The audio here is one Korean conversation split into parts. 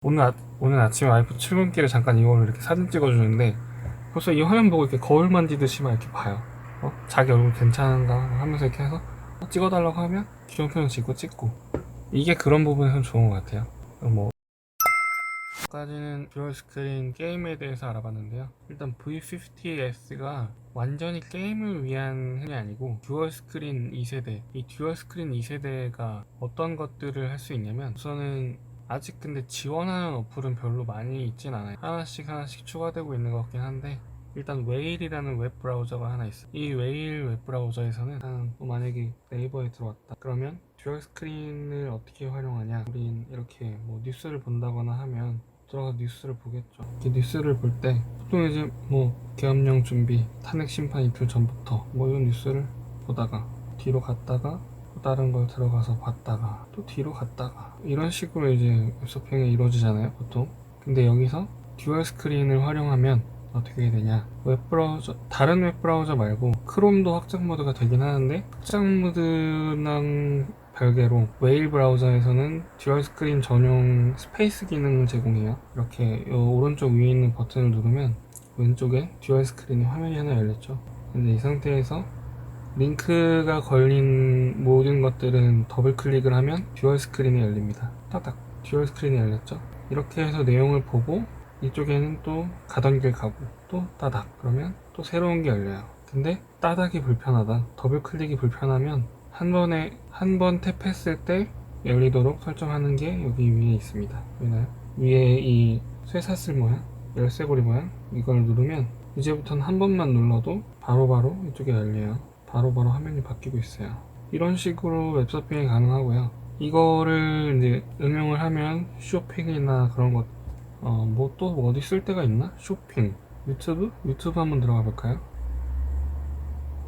오늘 아침에 와이프 출근길에 잠깐 이걸로 이렇게 사진 찍어주는데 벌써 이 화면 보고 이렇게 거울 만지듯이 막 이렇게 봐요. 자기 얼굴 괜찮은가 하면서 이렇게 해서 찍어달라고 하면 기존편을 찍고 이게 그런 부분에선 좋은 것 같아요. 뭐 까지는 듀얼 스크린 게임에 대해서 알아봤는데요. 일단 V50S가 완전히 게임을 위한 게 아니고 듀얼 스크린 2세대, 이 듀얼 스크린 2세대가 어떤 것들을 할 수 있냐면, 우선은 아직 근데 지원하는 어플은 별로 많이 있진 않아요. 하나씩 추가되고 있는 것 같긴 한데, 일단 웨일이라는 웹 브라우저가 하나 있어요. 이 웨일 웹 브라우저에서는 만약에 네이버에 들어왔다 그러면 듀얼 스크린을 어떻게 활용하냐, 우린 이렇게 뭐 뉴스를 본다거나 하면 들어가 뉴스를 보겠죠. 이렇게 뉴스를 볼 때 보통 이제 뭐 계엄령 준비, 탄핵 심판 이틀 전부터 뭐 이런 뉴스를 보다가 뒤로 갔다가 또 다른 걸 들어가서 봤다가 또 뒤로 갔다가 이런 식으로 이제 웹서핑이 이루어지잖아요, 보통. 근데 여기서 듀얼 스크린을 활용하면 어떻게 되냐, 웹브라우저, 다른 웹브라우저 말고 크롬도 확장 모드가 되긴 하는데, 확장 모드랑 별개로 웨일 브라우저에서는 듀얼 스크린 전용 스페이스 기능을 제공해요. 이렇게 오른쪽 위에 있는 버튼을 누르면 왼쪽에 듀얼 스크린이 화면이 하나 열렸죠. 근데 이 상태에서 링크가 걸린 모든 것들은 더블 클릭을 하면 듀얼 스크린이 열립니다. 따닥, 듀얼 스크린이 열렸죠. 이렇게 해서 내용을 보고 이쪽에는 또 가던 길 가고 또 따닥 그러면 또 새로운 게 열려요. 근데 따닥이 불편하다, 더블 클릭이 불편하면 한 번 탭했을 때 열리도록 설정하는 게 여기 위에 있습니다. 보이나요? 위에 이 쇠사슬 모양, 열쇠고리 모양, 이걸 누르면 이제부터는 한 번만 눌러도 바로바로 이쪽에 열려요. 바로바로 화면이 바뀌고 있어요. 이런 식으로 웹서핑이 가능하고요. 이거를 이제 응용을 하면 쇼핑이나 그런 것, 뭐 또 어디 쓸 데가 있나? 쇼핑, 유튜브 한번 들어가 볼까요?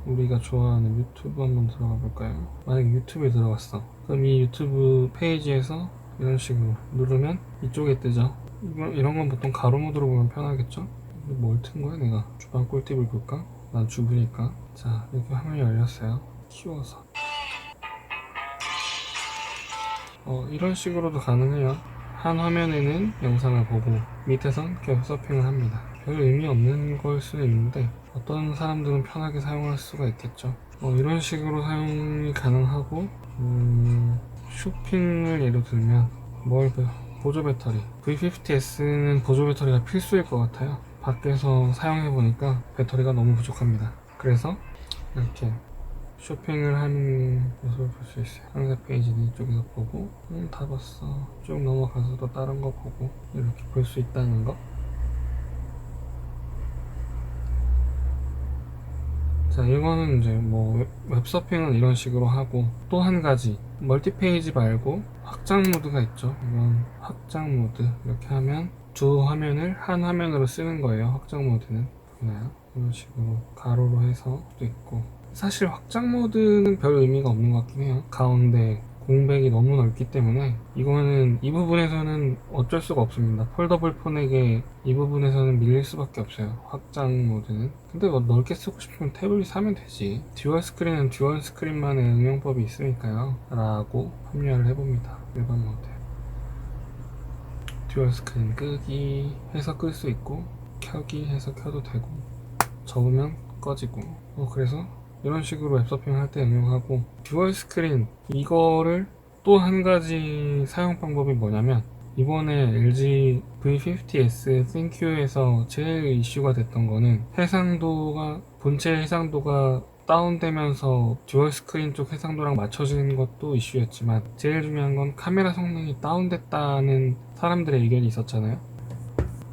우리가 좋아하는 유튜브 한번 들어가 볼까요? 만약에 유튜브에 들어갔어. 그럼 이 유튜브 페이지에서 이런 식으로 누르면 이쪽에 뜨죠. 이런 건 보통 가로 모드로 보면 편하겠죠? 뭘 튼 거야 내가? 주방 꿀팁을 볼까? 난 주부니까. 자, 이렇게 화면이 열렸어요. 키워서 이런 식으로도 가능해요. 한 화면에는 영상을 보고 밑에선 계속 서핑을 합니다. 별 의미 없는 걸 수는 있는데 어떤 사람들은 편하게 사용할 수가 있겠죠. 이런 식으로 사용이 가능하고, 쇼핑을 예로 들면 보조 배터리, V50S는 보조 배터리가 필수일 것 같아요. 밖에서 사용해보니까 배터리가 너무 부족합니다. 그래서 이렇게 쇼핑을 하는 모습을 볼 수 있어요. 상세 페이지는 이쪽에서 보고, 다 봤어, 쭉 넘어가서 또 다른 거 보고, 이렇게 볼 수 있다는 거. 자, 이거는 이제 뭐 웹서핑은 이런 식으로 하고, 또 한 가지 멀티 페이지 말고 확장 모드가 있죠. 이건 확장 모드. 이렇게 하면 두 화면을 한 화면으로 쓰는 거예요. 확장 모드는 보이나요? 이런 식으로 가로로 해서 도 있고, 사실 확장 모드는 별 의미가 없는 것 같긴 해요. 가운데 공백이 너무 넓기 때문에 이거는 이 부분에서는 어쩔 수가 없습니다. 폴더블 폰에게 이 부분에서는 밀릴 수밖에 없어요, 확장 모드는. 근데 뭐 넓게 쓰고 싶으면 태블릿 사면 되지. 듀얼 스크린은 듀얼 스크린만의 응용법이 있으니까요 라고 합리화를 해봅니다. 일반 모드 듀얼 스크린 끄기 해서 끌 수 있고, 켜기 해서 켜도 되고, 접으면 꺼지고. 그래서 이런 식으로 웹서핑 할 때 응용하고, 듀얼 스크린 이거를 또 한 가지 사용 방법이 뭐냐면, 이번에 LG V50S ThinQ에서 제일 이슈가 됐던 거는 본체 해상도가 다운되면서 듀얼 스크린 쪽 해상도랑 맞춰지는 것도 이슈였지만, 제일 중요한 건 카메라 성능이 다운됐다는 사람들의 의견이 있었잖아요.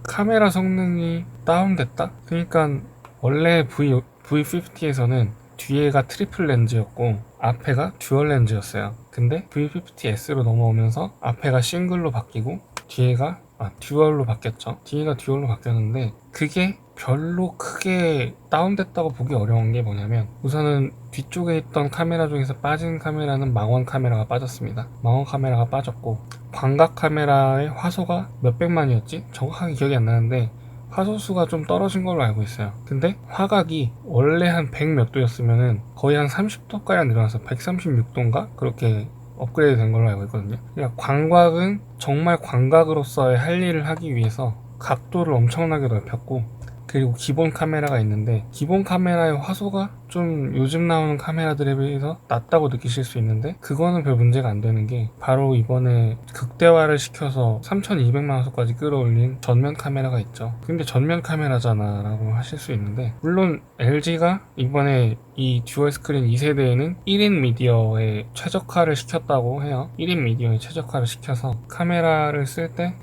카메라 성능이 다운됐다? 그러니까 원래 V50에서는 뒤에가 트리플 렌즈였고 앞에가 듀얼 렌즈였어요. 근데 V50S로 넘어오면서 앞에가 싱글로 바뀌고 뒤에가 듀얼로 바뀌었죠. 뒤에가 듀얼로 바뀌었는데 그게 별로 크게 다운됐다고 보기 어려운 게 뭐냐면, 우선은 뒤쪽에 있던 카메라 중에서 빠진 카메라는 망원 카메라가 빠졌습니다. 망원 카메라가 빠졌고, 광각 카메라의 화소가 몇백만이었지? 정확하게 기억이 안 나는데 화소수가 좀 떨어진 걸로 알고 있어요. 근데 화각이 원래 한 100 몇 도였으면은 거의 한 30도가량 늘어나서 136도인가? 그렇게 업그레이드 된 걸로 알고 있거든요. 그러니까 광각은 정말 광각으로서의 할 일을 하기 위해서 각도를 엄청나게 넓혔고, 그리고 기본 카메라가 있는데 기본 카메라의 화소가 좀 요즘 나오는 카메라들에 비해서 낮다고 느끼실 수 있는데, 그거는 별 문제가 안 되는 게 바로 이번에 극대화를 시켜서 3200만 화소까지 끌어올린 전면 카메라가 있죠. 근데 전면 카메라잖아 라고 하실 수 있는데, 물론 LG가 이번에 이 듀얼 스크린 2세대에는 1인 미디어에 최적화를 시켰다고 해요. 1인 미디어에 최적화를 시켜서 카메라를 쓸 때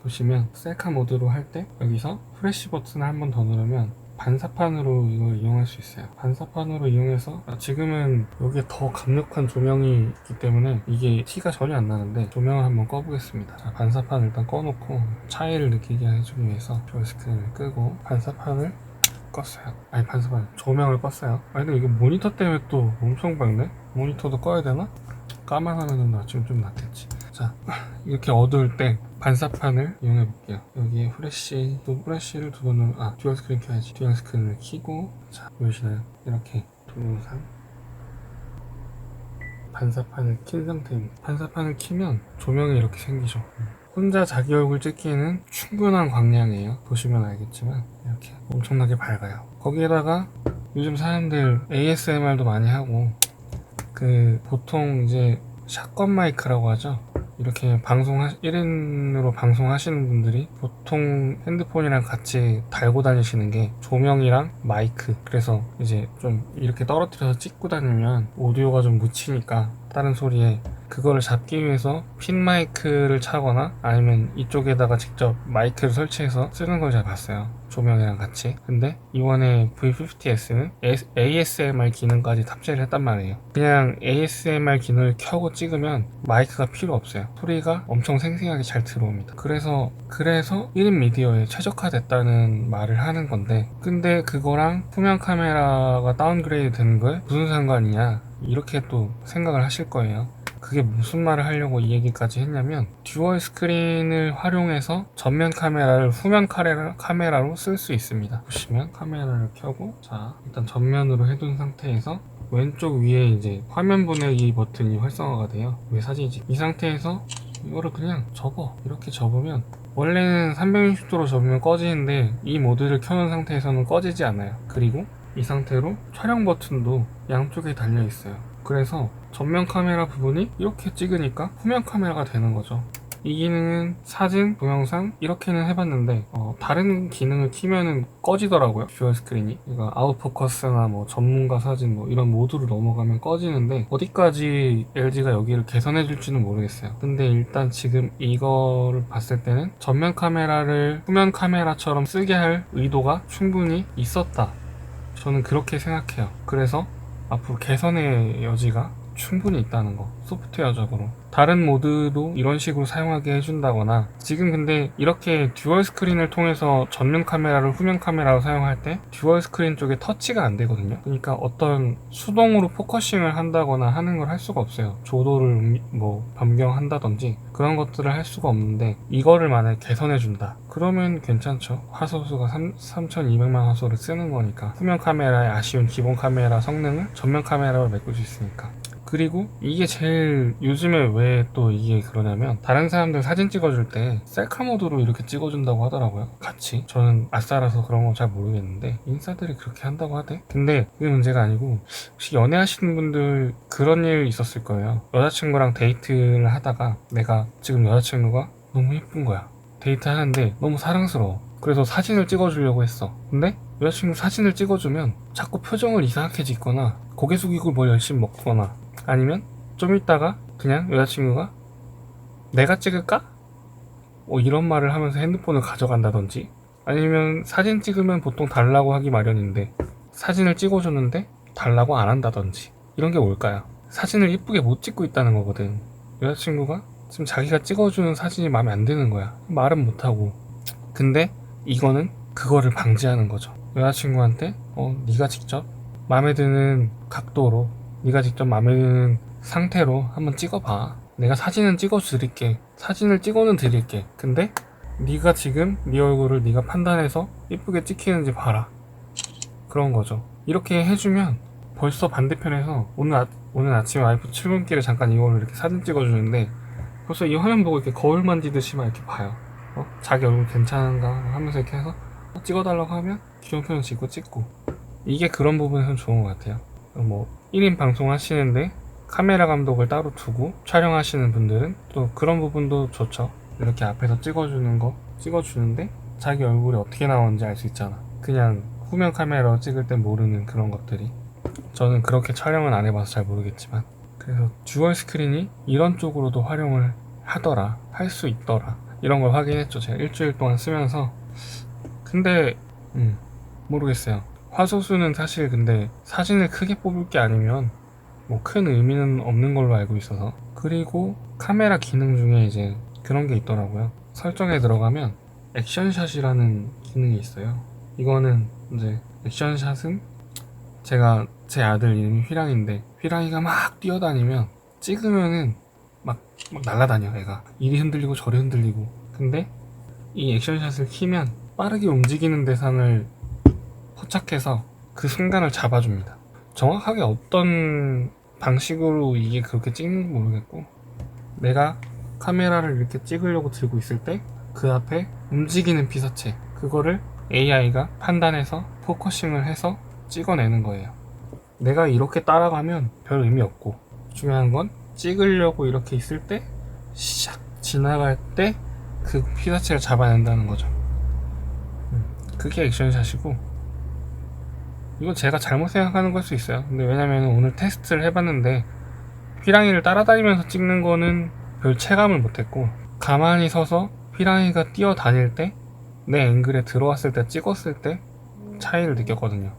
보시면 셀카 모드로 할 때 여기서 프레시 버튼을 한 번 더 누르면 반사판으로 이걸 이용할 수 있어요. 반사판으로 이용해서 지금은 여기에 더 강력한 조명이 있기 때문에 이게 티가 전혀 안 나는데, 조명을 한번 꺼보겠습니다. 자, 반사판을 일단 꺼놓고 차이를 느끼게 해주기 위해서 듀얼 스크린을 끄고 반사판을 껐어요. 아니, 반사판 조명을 껐어요. 아니 근데 이게 모니터 때문에 또 엄청 밝네? 모니터도 꺼야 되나? 까만 화면은 지금 좀 낫겠지. 자, 이렇게 어두울 때 반사판을 이용해 볼게요. 여기에 프레쉬를 두 번을, 듀얼 스크린 켜야지. 듀얼 스크린을 켜고, 자, 보이시나요? 이렇게 동영상 반사판을 킨 상태입니다. 반사판을 키면 조명이 이렇게 생기죠. 혼자 자기 얼굴 찍기에는 충분한 광량이에요. 보시면 알겠지만 이렇게 엄청나게 밝아요. 거기에다가 요즘 사람들 ASMR도 많이 하고, 보통 이제 샷건 마이크라고 하죠. 이렇게 1인으로 방송하시는 분들이 보통 핸드폰이랑 같이 달고 다니시는 게 조명이랑 마이크. 그래서 이제 좀 이렇게 떨어뜨려서 찍고 다니면 오디오가 좀 묻히니까 다른 소리에, 그거를 잡기 위해서 핀 마이크를 차거나 아니면 이쪽에다가 직접 마이크를 설치해서 쓰는 걸 잘 봤어요. 조명이랑 같이. 근데 이번에 V50S는 ASMR 기능까지 탑재를 했단 말이에요. 그냥 ASMR 기능을 켜고 찍으면 마이크가 필요 없어요. 소리가 엄청 생생하게 잘 들어옵니다. 그래서 1인 미디어에 최적화됐다는 말을 하는 건데, 근데 그거랑 후면 카메라가 다운그레이드 되는 거에 무슨 상관이냐, 이렇게 또 생각을 하실 거예요. 그게 무슨 말을 하려고 이 얘기까지 했냐면, 듀얼 스크린을 활용해서 전면 카메라를 후면 카메라로 쓸 수 있습니다. 보시면 카메라를 켜고, 자, 일단 전면으로 해둔 상태에서 왼쪽 위에 이제 화면 보내기 버튼이 활성화가 돼요. 왜 사진이지? 이 상태에서 이거를 그냥 이렇게 접으면, 원래는 360도로 접으면 꺼지는데 이 모드를 켜놓은 상태에서는 꺼지지 않아요. 그리고 이 상태로 촬영 버튼도 양쪽에 달려 있어요. 그래서 전면 카메라 부분이 이렇게 찍으니까 후면 카메라가 되는 거죠. 이 기능은 사진, 동영상 이렇게는 해봤는데 다른 기능을 키면은 꺼지더라고요. 듀얼 스크린이. 그러니까 아웃포커스나 뭐 전문가 사진 뭐 이런 모드로 넘어가면 꺼지는데, 어디까지 LG가 여기를 개선해 줄지는 모르겠어요. 근데 일단 지금 이거를 봤을 때는 전면 카메라를 후면 카메라처럼 쓰게 할 의도가 충분히 있었다, 저는 그렇게 생각해요. 그래서 앞으로 개선의 여지가 충분히 있다는 거, 소프트웨어적으로. 다른 모드도 이런 식으로 사용하게 해준다거나, 지금 근데 이렇게 듀얼 스크린을 통해서 전면 카메라를 후면 카메라로 사용할 때 듀얼 스크린 쪽에 터치가 안 되거든요. 그러니까 어떤 수동으로 포커싱을 한다거나 하는 걸 할 수가 없어요. 조도를 뭐 변경한다든지 그런 것들을 할 수가 없는데, 이거를 만약에 개선해준다 그러면 괜찮죠. 화소수가 3200만 화소를 쓰는 거니까 후면 카메라의 아쉬운 기본 카메라 성능을 전면 카메라로 메꿀 수 있으니까. 그리고 이게 제일 요즘에 왜 또 이게 그러냐면, 다른 사람들 사진 찍어줄 때 셀카 모드로 이렇게 찍어준다고 하더라고요. 같이. 저는 아싸라서 그런 거 잘 모르겠는데 인싸들이 그렇게 한다고 하대. 근데 그게 문제가 아니고, 혹시 연애하시는 분들 그런 일 있었을 거예요. 여자친구랑 데이트를 하다가 내가 지금 여자친구가 너무 예쁜 거야. 데이트 하는데 너무 사랑스러워. 그래서 사진을 찍어주려고 했어. 근데 여자친구 사진을 찍어주면 자꾸 표정을 이상하게 짓거나 고개 숙이고 뭘 열심히 먹거나, 아니면 좀 있다가 그냥 여자친구가 내가 찍을까? 이런 말을 하면서 핸드폰을 가져간다든지, 아니면 사진 찍으면 보통 달라고 하기 마련인데 사진을 찍어줬는데 달라고 안 한다든지, 이런 게 뭘까요? 사진을 예쁘게 못 찍고 있다는 거거든. 여자친구가 지금 자기가 찍어주는 사진이 마음에 안 드는 거야. 말은 못하고. 근데 이거는 그거를 방지하는 거죠. 여자친구한테 네가 직접 마음에 드는 각도로, 네가 직접 마음에 드는 상태로 한번 찍어봐. 내가 사진은 찍어드릴게. 사진을 찍어는 드릴게. 근데 네가 지금 네 얼굴을 네가 판단해서 예쁘게 찍히는지 봐라. 그런 거죠. 이렇게 해주면 벌써 반대편에서 오늘 오늘 아침에 와이프 출근길에 잠깐 이걸로 이렇게 사진 찍어주는데 벌써 이 화면 보고 이렇게 거울 만지듯이 막 이렇게 봐요. 자기 얼굴 괜찮은가 하면서 이렇게 해서 찍어달라고 하면 기존 표정 찍고 이게 그런 부분에선 좋은 것 같아요. 뭐 1인 방송 하시는데 카메라 감독을 따로 두고 촬영하시는 분들은 또 그런 부분도 좋죠. 이렇게 앞에서 찍어주는데 자기 얼굴이 어떻게 나오는지 알 수 있잖아. 그냥 후면 카메라로 찍을 땐 모르는 그런 것들이. 저는 그렇게 촬영은 안 해봐서 잘 모르겠지만, 그래서 듀얼 스크린이 이런 쪽으로도 활용을 하더라, 할 수 있더라, 이런 걸 확인했죠. 제가 일주일 동안 쓰면서. 근데 모르겠어요. 화소수는 사실 근데 사진을 크게 뽑을 게 아니면 뭐 큰 의미는 없는 걸로 알고 있어서. 그리고 카메라 기능 중에 이제 그런 게 있더라고요. 설정에 들어가면 액션샷이라는 기능이 있어요. 이거는 이제 액션샷은 제가 제 아들 이름이 휘랑인데 휘랑이가 막 뛰어다니면 찍으면은 막 날아다녀. 애가 이리 흔들리고 저리 흔들리고. 근데 이 액션샷을 키면 빠르게 움직이는 대상을 포착해서 그 순간을 잡아줍니다. 정확하게 어떤 방식으로 이게 그렇게 찍는지 모르겠고, 내가 카메라를 이렇게 찍으려고 들고 있을 때 그 앞에 움직이는 피사체, 그거를 AI가 판단해서 포커싱을 해서 찍어내는 거예요. 내가 이렇게 따라가면 별 의미 없고, 중요한 건 찍으려고 이렇게 있을 때 샥 지나갈 때 그 피사체를 잡아낸다는 거죠. 그게 액션샷이고, 이건 제가 잘못 생각하는 걸 수 있어요. 근데 왜냐면 오늘 테스트를 해봤는데 휘랑이를 따라다니면서 찍는 거는 별 체감을 못했고, 가만히 서서 휘랑이가 뛰어다닐 때 내 앵글에 들어왔을 때 찍었을 때 차이를 느꼈거든요.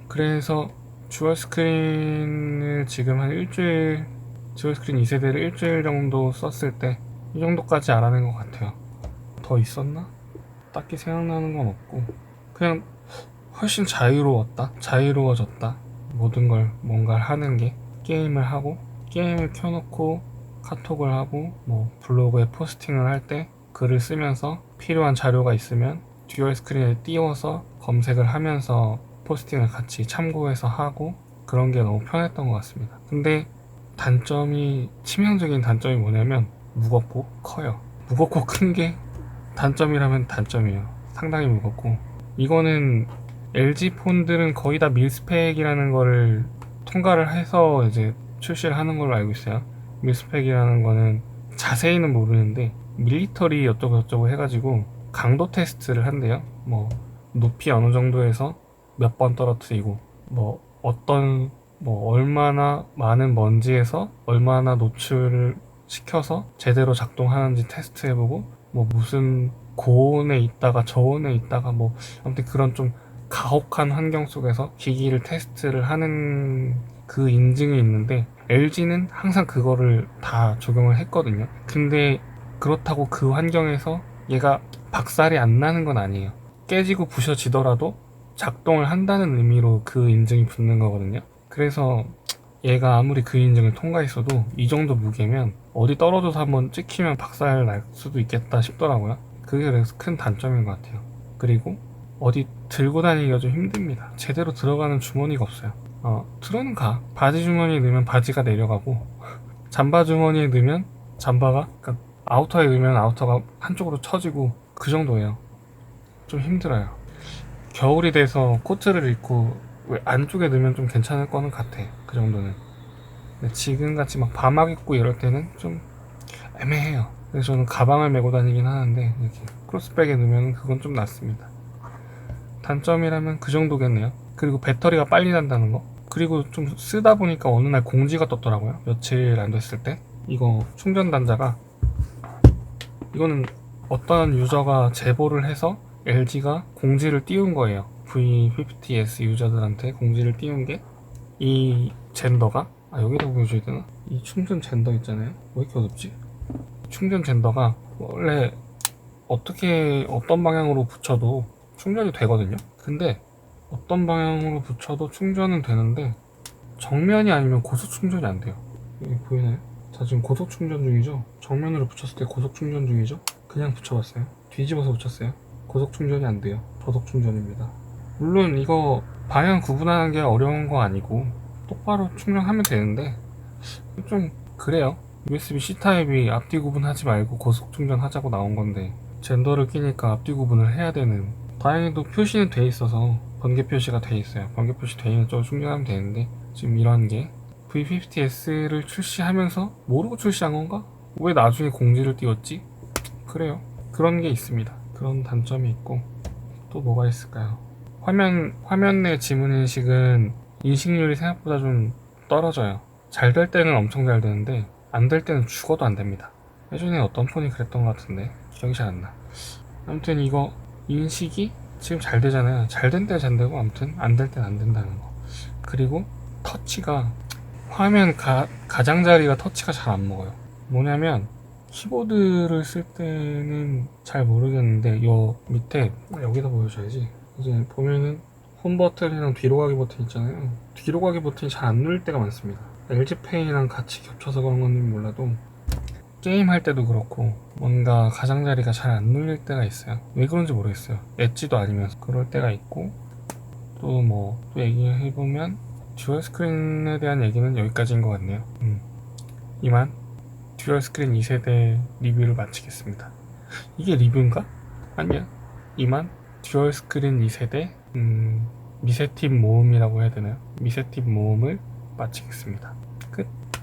그래서 듀얼 스크린을 지금 한 일주일, 듀얼 스크린 2세대를 일주일 정도 썼을 때 이 정도까지 알아낸 것 같아요. 더 있었나? 딱히 생각나는 건 없고, 그냥 훨씬 자유로워졌다. 모든 걸 뭔가를 하는 게, 게임을 하고, 게임을 켜놓고 카톡을 하고, 뭐 블로그에 포스팅을 할 때 글을 쓰면서 필요한 자료가 있으면 듀얼 스크린에 띄워서 검색을 하면서 포스팅을 같이 참고해서 하고, 그런 게 너무 편했던 것 같습니다. 근데 치명적인 단점이 뭐냐면 무겁고 커요. 무겁고 큰 게 단점이라면 단점이에요. 상당히 무겁고, 이거는 LG 폰들은 거의 다 밀스펙이라는 거를 통과를 해서 이제 출시를 하는 걸로 알고 있어요. 밀스펙이라는 거는 자세히는 모르는데 밀리터리 어쩌고 해가지고 강도 테스트를 한대요. 뭐 높이 어느 정도에서 몇 번 떨어뜨리고, 얼마나 많은 먼지에서 얼마나 노출을 시켜서 제대로 작동하는지 테스트해보고, 뭐 무슨 고온에 있다가 저온에 있다가 뭐 아무튼 그런 좀 가혹한 환경 속에서 기기를 테스트를 하는 그 인증이 있는데, LG는 항상 그거를 다 적용을 했거든요. 근데 그렇다고 그 환경에서 얘가 박살이 안 나는 건 아니에요. 깨지고 부셔지더라도 작동을 한다는 의미로 그 인증이 붙는 거거든요. 그래서 얘가 아무리 그 인증을 통과했어도 이 정도 무게면 어디 떨어져서 한번 찍히면 박살 날 수도 있겠다 싶더라고요. 그게 그래서 큰 단점인 것 같아요. 그리고 어디 들고 다니기가 좀 힘듭니다. 제대로 들어가는 주머니가 없어요. 들어는 가. 바지 주머니에 넣으면 바지가 내려가고, 잠바 주머니에 넣으면 잠바가, 그러니까 아우터에 넣으면 아우터가 한쪽으로 처지고, 그 정도예요. 좀 힘들어요. 겨울이 돼서 코트를 입고 안쪽에 넣으면 좀 괜찮을 거는 같아. 그 정도는. 근데 지금같이 막 밤막 입고 이럴 때는 좀 애매해요. 그래서 저는 가방을 메고 다니긴 하는데 이렇게 크로스백에 넣으면 그건 좀 낫습니다. 단점이라면 그 정도겠네요. 그리고 배터리가 빨리 난다는 거. 그리고 좀 쓰다 보니까 어느 날 공지가 떴더라고요. 며칠 안 됐을 때. 이거 충전 단자가, 이거는 어떤 유저가 제보를 해서 LG가 공지를 띄운 거예요. V50S 유저들한테 공지를 띄운 게, 이 젠더가, 여기다 보여줘야 되나? 이 충전 젠더 있잖아요. 왜 이렇게 어둡지? 충전 젠더가 원래 어떤 방향으로 붙여도 충전이 되거든요. 근데 어떤 방향으로 붙여도 충전은 되는데 정면이 아니면 고속 충전이 안 돼요. 여기 보이나요? 자, 지금 고속 충전 중이죠? 정면으로 붙였을 때 고속 충전 중이죠? 그냥 붙여봤어요. 뒤집어서 붙였어요. 고속 충전이 안 돼요. 저속 충전입니다. 물론 이거 방향 구분하는 게 어려운 거 아니고 똑바로 충전하면 되는데 좀 그래요. USB-C 타입이 앞뒤 구분하지 말고 고속 충전하자고 나온 건데 젠더를 끼니까 앞뒤 구분을 해야 되는. 다행히도 표시는 돼 있어서 번개 표시가 돼 있어요. 번개 표시 돼 있는 쪽으로 충전하면 되는데 지금 이런 게 V50S를 출시하면서 모르고 출시한 건가? 왜 나중에 공지를 띄웠지? 그래요. 그런 게 있습니다. 그런 단점이 있고 또 뭐가 있을까요? 화면 내 지문 인식은 인식률이 생각보다 좀 떨어져요. 잘 될 때는 엄청 잘 되는데 안 될 때는 죽어도 안 됩니다. 예전에 어떤 폰이 그랬던 것 같은데 기억이 잘 안 나. 아무튼 이거 인식이 지금 잘 되잖아요. 잘 된 때는 잘 되고 아무튼 안 될 때는 안 된다는 거. 그리고 터치가 화면 가장자리가 터치가 잘 안 먹어요. 뭐냐면 키보드를 쓸 때는 잘 모르겠는데 요 밑에 여기다 보여줘야지. 이제 보면은 홈 버튼이랑 뒤로 가기 버튼 있잖아요. 뒤로 가기 버튼이 잘 안 눌릴 때가 많습니다. LG페이랑 같이 겹쳐서 그런 건지 몰라도 게임 할 때도 그렇고 뭔가 가장자리가 잘 안 눌릴 때가 있어요. 왜 그런지 모르겠어요. 엣지도 아니면서 그럴 때가 있고 또 뭐 또 얘기해보면 듀얼 스크린에 대한 얘기는 여기까지인 것 같네요. 이만 듀얼 스크린 2세대 리뷰를 마치겠습니다. 이게 리뷰인가? 아니야. 이만 듀얼 스크린 2세대 미세팁 모음이라고 해야 되나요? 미세팁 모음을 마치겠습니다.